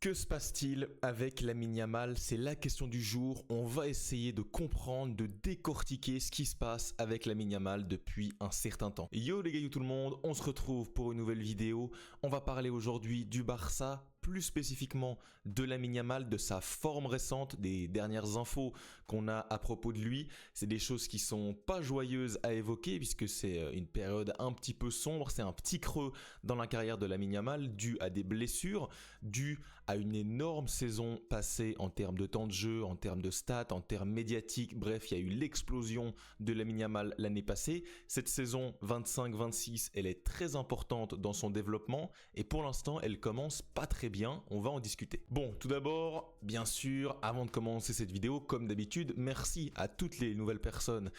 Que se passe-t-il avec Lamine Yamal? C'est la question du jour. On va essayer de comprendre, de décortiquer ce qui se passe avec Lamine Yamal depuis un certain temps. Yo les gars, yo tout le monde, on se retrouve pour une nouvelle vidéo. On va parler aujourd'hui du Barça, plus spécifiquement de Lamine Yamal, de sa forme récente, des dernières infos qu'on a à propos de lui. C'est des choses qui sont pas joyeuses à évoquer puisque c'est une période un petit peu sombre, c'est un petit creux dans la carrière de Lamine Yamal dû à des blessures, dû à une énorme saison passée en termes de temps de jeu, en termes de stats, en termes médiatiques. Bref, il y a eu l'explosion de Lamine Yamal l'année passée. Cette saison 25-26, elle est très importante dans son développement et pour l'instant, elle commence pas très bien. On va en discuter. Bon, tout d'abord, bien sûr, avant de commencer cette vidéo, comme d'habitude, merci à toutes les nouvelles personnes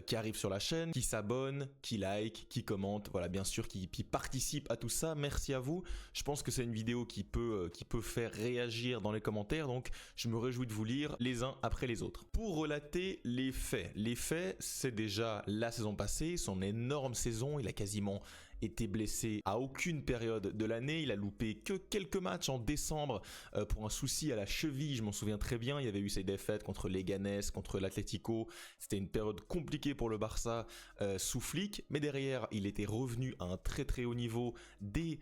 qui arrivent sur la chaîne, qui s'abonnent, qui like, qui commentent, voilà, bien sûr, qui participent à tout ça. Merci à vous. Je pense que c'est une vidéo qui peut faire réagir dans les commentaires, donc je me réjouis de vous lire les uns après les autres. Pour relater les faits, c'est déjà la saison passée, son énorme saison, il a quasiment été blessé à aucune période de l'année, il a loupé que quelques matchs en décembre pour un souci à la cheville, je m'en souviens très bien, il y avait eu ces défaites contre Leganés, contre l'Atlético, c'était une période compliquée pour le Barça sous Flick, mais derrière il était revenu à un très très haut niveau dès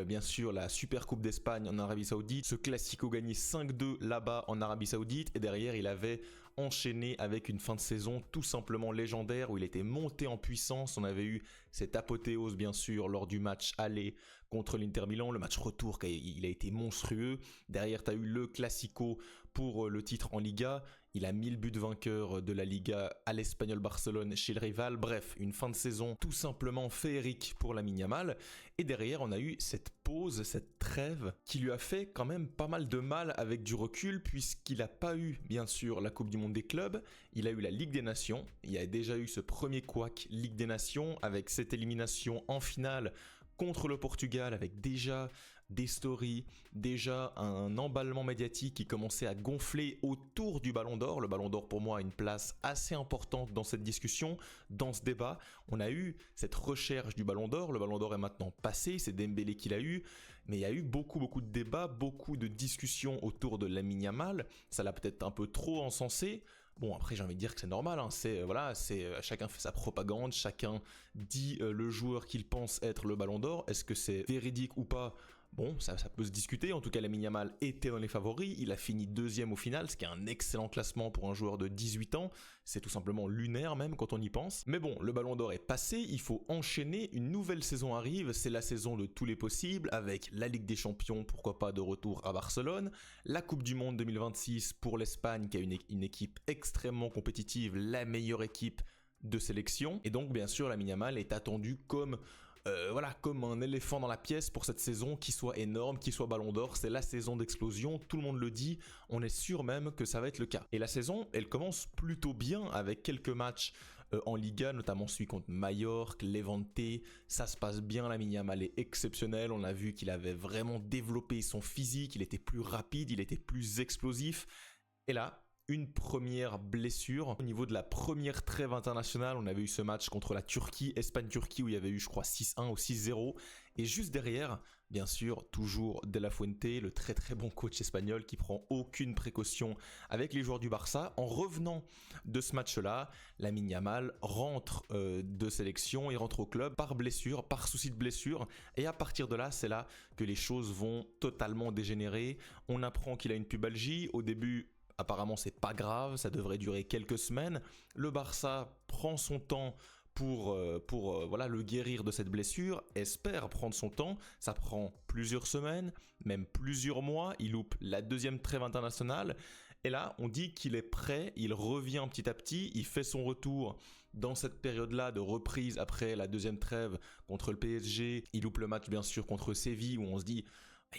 bien sûr la Super Coupe d'Espagne en Arabie Saoudite, ce Classico gagné 5-2 là-bas en Arabie Saoudite, et derrière il avait enchaîné avec une fin de saison tout simplement légendaire où il était monté en puissance. On avait eu cette apothéose bien sûr lors du match aller contre l'Inter Milan, le match retour il a été monstrueux. Derrière tu as eu le Classico pour le titre en Liga, il a mis le but vainqueur de la Liga à l'Espagnol Barcelone chez le rival. Bref, une fin de saison tout simplement féerique pour Lamine Yamal. Et derrière, on a eu cette pause, cette trêve qui lui a fait quand même pas mal de mal avec du recul puisqu'il n'a pas eu, bien sûr, la Coupe du Monde des clubs. Il a eu la Ligue des Nations. Il y a déjà eu ce premier couac Ligue des Nations avec cette élimination en finale contre le Portugal avec déjà des stories, déjà un emballement médiatique qui commençait à gonfler autour du Ballon d'Or. Le Ballon d'Or pour moi a une place assez importante dans cette discussion, dans ce débat. On a eu cette recherche du Ballon d'Or, le Ballon d'Or est maintenant passé, c'est Dembélé qui l'a eu, mais il y a eu beaucoup de débats, beaucoup de discussions autour de Lamine Yamal, ça l'a peut-être un peu trop encensé. Bon, après j'ai envie de dire que c'est normal, hein. Chacun fait sa propagande, chacun dit le joueur qu'il pense être le Ballon d'Or. Est-ce que c'est véridique ou pas? Bon, ça peut se discuter. En tout cas, Lamine Yamal était dans les favoris. Il a fini deuxième au final, ce qui est un excellent classement pour un joueur de 18 ans. C'est tout simplement lunaire même quand on y pense. Mais bon, le Ballon d'Or est passé. Il faut enchaîner. Une nouvelle saison arrive. C'est la saison de tous les possibles avec la Ligue des Champions, pourquoi pas de retour à Barcelone. La Coupe du Monde 2026 pour l'Espagne qui a une équipe extrêmement compétitive, la meilleure équipe de sélection. Et donc, bien sûr, Lamine Yamal est attendu comme un éléphant dans la pièce pour cette saison, qui soit énorme, qui soit Ballon d'Or. C'est la saison d'explosion, tout le monde le dit, on est sûr même que ça va être le cas. Et la saison, elle commence plutôt bien avec quelques matchs en Liga, notamment celui contre Mallorca, Levante. Ça se passe bien, Lamine Yamal est exceptionnel, on a vu qu'il avait vraiment développé son physique, il était plus rapide, il était plus explosif. Et là, une première blessure. Au niveau de la première trêve internationale, on avait eu ce match contre la Turquie, Espagne-Turquie, où il y avait eu, je crois, 6-1 ou 6-0. Et juste derrière, bien sûr, toujours De La Fuente, le très très bon coach espagnol qui prend aucune précaution avec les joueurs du Barça. En revenant de ce match-là, Lamine Yamal rentre de sélection, il rentre au club par blessure, par souci de blessure. Et à partir de là, c'est là que les choses vont totalement dégénérer. On apprend qu'il a une pubalgie. Au début, apparemment, c'est pas grave, ça devrait durer quelques semaines. Le Barça prend son temps pour le guérir de cette blessure, espère prendre son temps, ça prend plusieurs semaines, même plusieurs mois, il loupe la deuxième trêve internationale, et là on dit qu'il est prêt, il revient petit à petit, il fait son retour dans cette période-là de reprise après la deuxième trêve contre le PSG, il loupe le match bien sûr contre Séville où on se dit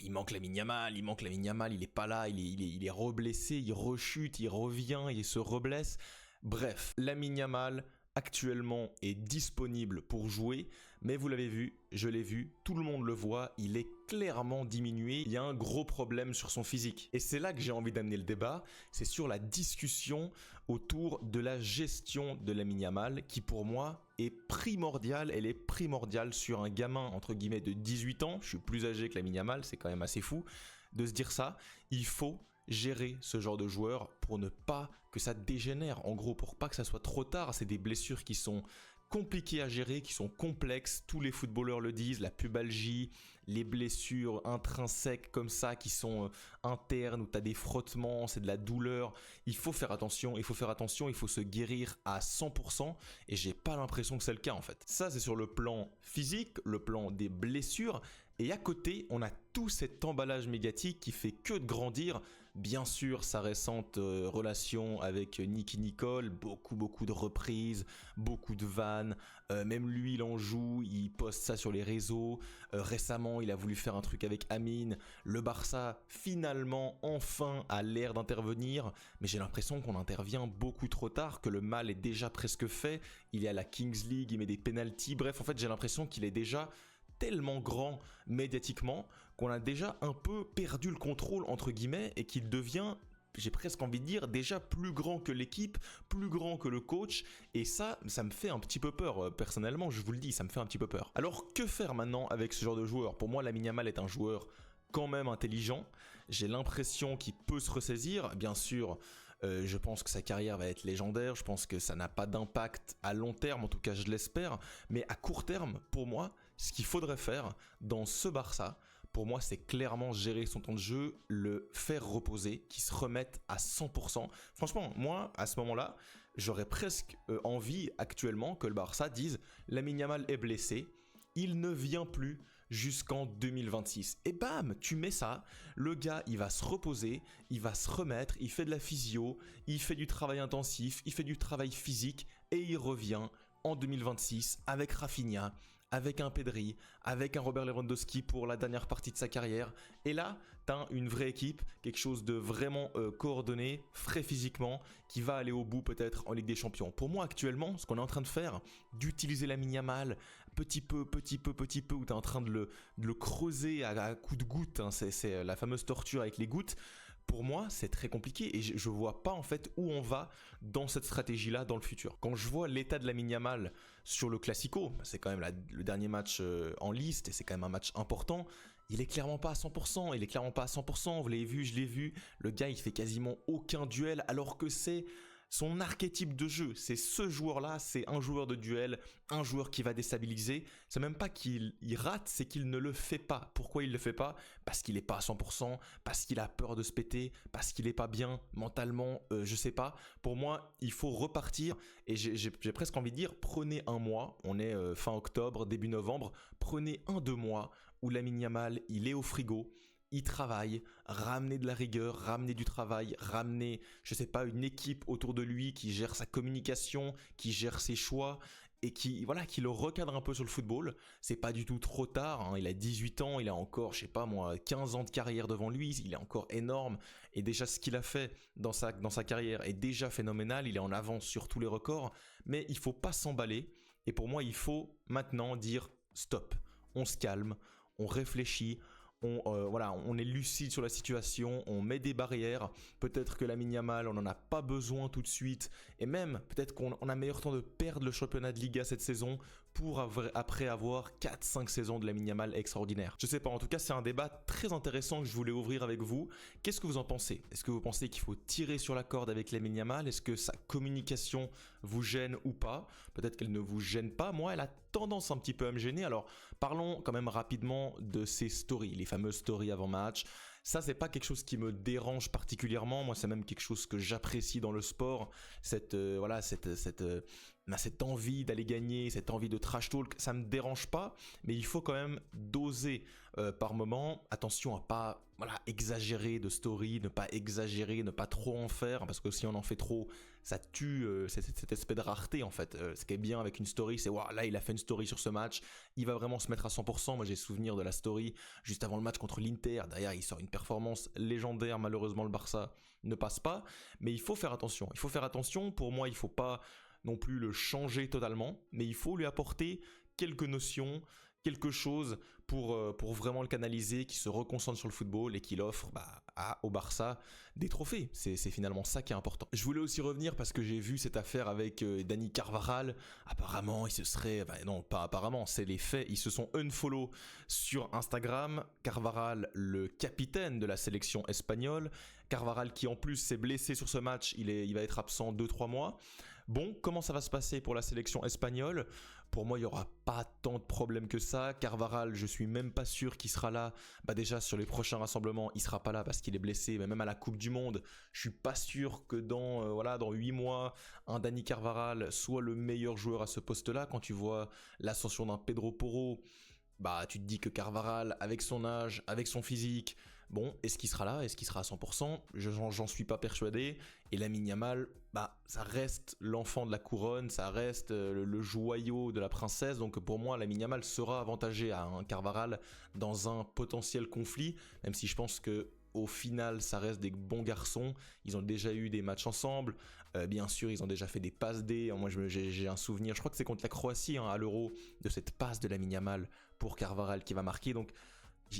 il manque Lamine Yamal, il est pas là, il est reblessé, il rechute, il revient, il se reblesse. Bref, Lamine Yamal actuellement est disponible pour jouer, mais vous l'avez vu, je l'ai vu, tout le monde le voit, il est clairement diminué, il y a un gros problème sur son physique. Et c'est là que j'ai envie d'amener le débat, c'est sur la discussion autour de la gestion de Lamine Yamal, qui pour moi est primordiale, elle est primordiale sur un gamin entre guillemets de 18 ans, je suis plus âgé que Lamine Yamal, c'est quand même assez fou, de se dire ça. Il faut gérer ce genre de joueurs pour ne pas que ça dégénère. En gros, pour pas que ça soit trop tard. C'est des blessures qui sont compliquées à gérer, qui sont complexes. Tous les footballeurs le disent, la pubalgie, les blessures intrinsèques comme ça qui sont internes, où tu as des frottements, c'est de la douleur. Il faut faire attention, il faut se guérir à 100% et j'ai pas l'impression que c'est le cas en fait. Ça c'est sur le plan physique, le plan des blessures. Et à côté, on a tout cet emballage médiatique qui fait que de grandir. Bien sûr, sa récente relation avec Nicki Nicole, beaucoup de reprises, beaucoup de vannes. Même lui, il en joue, il poste ça sur les réseaux. Récemment, il a voulu faire un truc avec Amine. Le Barça, finalement, enfin, a l'air d'intervenir. Mais j'ai l'impression qu'on intervient beaucoup trop tard, que le mal est déjà presque fait. Il est à la Kings League, il met des pénaltys. Bref, en fait, j'ai l'impression qu'il est déjà tellement grand médiatiquement qu'on a déjà un peu perdu le contrôle entre guillemets et qu'il devient, j'ai presque envie de dire, déjà plus grand que l'équipe, plus grand que le coach et ça me fait un petit peu peur. Personnellement, je vous le dis, ça me fait un petit peu peur. Alors que faire maintenant avec ce genre de joueur? Pour moi, Lamine Yamal est un joueur quand même intelligent. J'ai l'impression qu'il peut se ressaisir. Bien sûr, je pense que sa carrière va être légendaire. Je pense que ça n'a pas d'impact à long terme, en tout cas je l'espère. Mais à court terme, pour moi, ce qu'il faudrait faire dans ce Barça, pour moi, c'est clairement gérer son temps de jeu, le faire reposer, qu'il se remette à 100%. Franchement, moi, à ce moment-là, j'aurais presque envie actuellement que le Barça dise « Lamine Yamal est blessé ». Il ne vient plus jusqu'en 2026. Et bam, tu mets ça, le gars, il va se reposer, il va se remettre, il fait de la physio, il fait du travail intensif, il fait du travail physique et il revient en 2026 avec Rafinha, avec un Pedri, avec un Robert Lewandowski pour la dernière partie de sa carrière. Et là, tu as une vraie équipe, quelque chose de vraiment coordonné, frais physiquement, qui va aller au bout peut-être en Ligue des Champions. Pour moi, actuellement, ce qu'on est en train de faire, d'utiliser Lamine Yamal, petit peu, où tu es en train de le creuser à coups de gouttes, hein, c'est la fameuse torture avec les gouttes. Pour moi, c'est très compliqué et je vois pas en fait où on va dans cette stratégie-là dans le futur. Quand je vois l'état de Lamine Yamal sur le Classico, c'est quand même le dernier match en liste et c'est quand même un match important. Il est clairement pas à 100%, vous l'avez vu, je l'ai vu. Le gars, il fait quasiment aucun duel alors que c'est son archétype de jeu. C'est ce joueur-là, c'est un joueur de duel, un joueur qui va déstabiliser. C'est même pas qu'il rate, c'est qu'il ne le fait pas. Pourquoi il le fait pas? Parce qu'il est pas à 100%, parce qu'il a peur de se péter, parce qu'il est pas bien mentalement, je sais pas. Pour moi, il faut repartir et j'ai presque envie de dire, prenez un mois, on est fin octobre, début novembre, prenez 1-2 mois où Lamine Yamal, il est au frigo, il travaille, ramener de la rigueur, ramener du travail, ramener, je sais pas, une équipe autour de lui qui gère sa communication, qui gère ses choix et qui le recadre un peu sur le football. C'est pas du tout trop tard, hein. Il a 18 ans, il a encore, je sais pas moi, 15 ans de carrière devant lui, il est encore énorme et déjà ce qu'il a fait dans sa carrière est déjà phénoménal, il est en avance sur tous les records, mais il faut pas s'emballer et pour moi, il faut maintenant dire stop, on se calme, on réfléchit. On est lucide sur la situation, on met des barrières, peut-être que Lamine Yamal, on n'en a pas besoin tout de suite, et même peut-être qu'on a meilleur temps de perdre le championnat de Liga cette saison pour après avoir 4-5 saisons de Lamine Yamal extraordinaire. Je sais pas, en tout cas c'est un débat très intéressant que je voulais ouvrir avec vous. Qu'est-ce que vous en pensez? Est-ce que vous pensez qu'il faut tirer sur la corde avec Lamine Yamal? Est-ce que sa communication vous gêne ou pas? Peut-être qu'elle ne vous gêne pas, moi elle a tendance un petit peu à me gêner. Alors parlons quand même rapidement de ses stories, les fameuses stories avant match. Ça, c'est pas quelque chose qui me dérange particulièrement. Moi, c'est même quelque chose que j'apprécie dans le sport. Cette envie d'aller gagner, cette envie de trash talk, ça me dérange pas. Mais il faut quand même doser par moment. Attention à pas exagérer de story, ne pas exagérer, ne pas trop en faire. Parce que si on en fait trop, ça tue cette espèce de rareté en fait. Ce qui est bien avec une story, c'est là, il a fait une story sur ce match. Il va vraiment se mettre à 100%. Moi, j'ai souvenir de la story juste avant le match contre l'Inter. Derrière, il sort une performance légendaire. Malheureusement, le Barça ne passe pas. Mais il faut faire attention. Pour moi, il ne faut pas non plus le changer totalement. Mais il faut lui apporter quelques notions, quelque chose pour vraiment le canaliser, qu'il se reconcentre sur le football et qu'il offre au Barça des trophées. C'est finalement ça qui est important. Je voulais aussi revenir parce que j'ai vu cette affaire avec Dani Carvajal. Apparemment, il se serait... non, pas apparemment, c'est les faits. Ils se sont unfollow sur Instagram. Carvajal, le capitaine de la sélection espagnole. Carvajal qui en plus s'est blessé sur ce match. Il va être absent 2-3 mois. Bon, comment ça va se passer pour la sélection espagnole? Pour moi, il n'y aura pas tant de problèmes que ça. Carvajal, je suis même pas sûr qu'il sera là. Déjà, sur les prochains rassemblements, il sera pas là parce qu'il est blessé. Mais même à la Coupe du Monde, je suis pas sûr que dans 8 mois, un Dani Carvajal soit le meilleur joueur à ce poste-là. Quand tu vois l'ascension d'un Pedro Porro, tu te dis que Carvajal, avec son âge, avec son physique, bon, est-ce qu'il sera là? Est-ce qu'il sera à 100%? J'en suis pas persuadé. Et Lamine Yamal, ça reste l'enfant de la couronne, ça reste le joyau de la princesse. Donc pour moi, Lamine Yamal sera avantagé à un Carvajal dans un potentiel conflit, même si je pense que au final, ça reste des bons garçons. Ils ont déjà eu des matchs ensemble. Bien sûr, ils ont déjà fait des passes D. Moi, j'ai un souvenir, je crois que c'est contre la Croatie à l'Euro, de cette passe de Lamine Yamal pour Carvajal qui va marquer. Donc,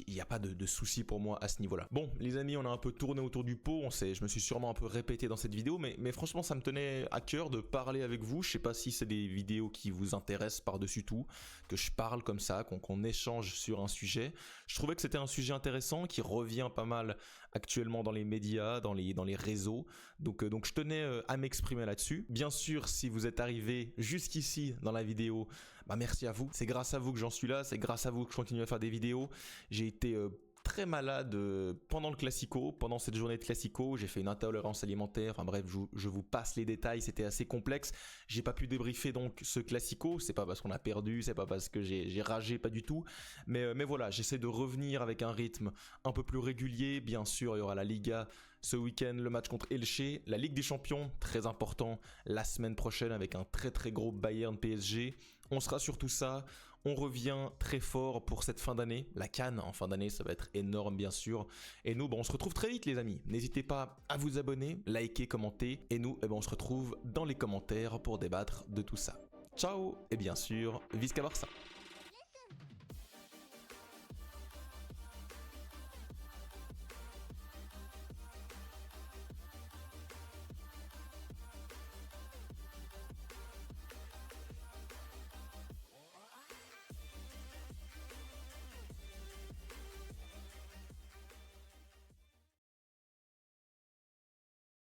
il n'y a pas de souci pour moi à ce niveau-là. Bon, les amis, on a un peu tourné autour du pot. Je me suis sûrement un peu répété dans cette vidéo, mais franchement, ça me tenait à cœur de parler avec vous. Je sais pas si c'est des vidéos qui vous intéressent par-dessus tout, que je parle comme ça, qu'on échange sur un sujet. Je trouvais que c'était un sujet intéressant qui revient pas mal actuellement dans les médias, dans les réseaux. Donc je tenais à m'exprimer là-dessus. Bien sûr, si vous êtes arrivé jusqu'ici dans la vidéo, merci à vous. C'est grâce à vous que j'en suis là. C'est grâce à vous que je continue à faire des vidéos. J'ai été très malade pendant le Classico, pendant cette journée de Classico. J'ai fait une intolérance alimentaire. Enfin bref, je vous passe les détails. C'était assez complexe. J'ai pas pu débriefer donc ce Classico. C'est pas parce qu'on a perdu, c'est pas parce que j'ai ragé, pas du tout. Mais voilà, j'essaie de revenir avec un rythme un peu plus régulier. Bien sûr, il y aura la Liga ce week-end, le match contre Elche, la Ligue des Champions, très important, la semaine prochaine avec un très très gros Bayern PSG. On sera sur tout ça, on revient très fort pour cette fin d'année. La CAN en fin d'année, ça va être énorme bien sûr. Et nous, on se retrouve très vite les amis. N'hésitez pas à vous abonner, liker, commenter. Et nous, on se retrouve dans les commentaires pour débattre de tout ça. Ciao et bien sûr, Visca Barça.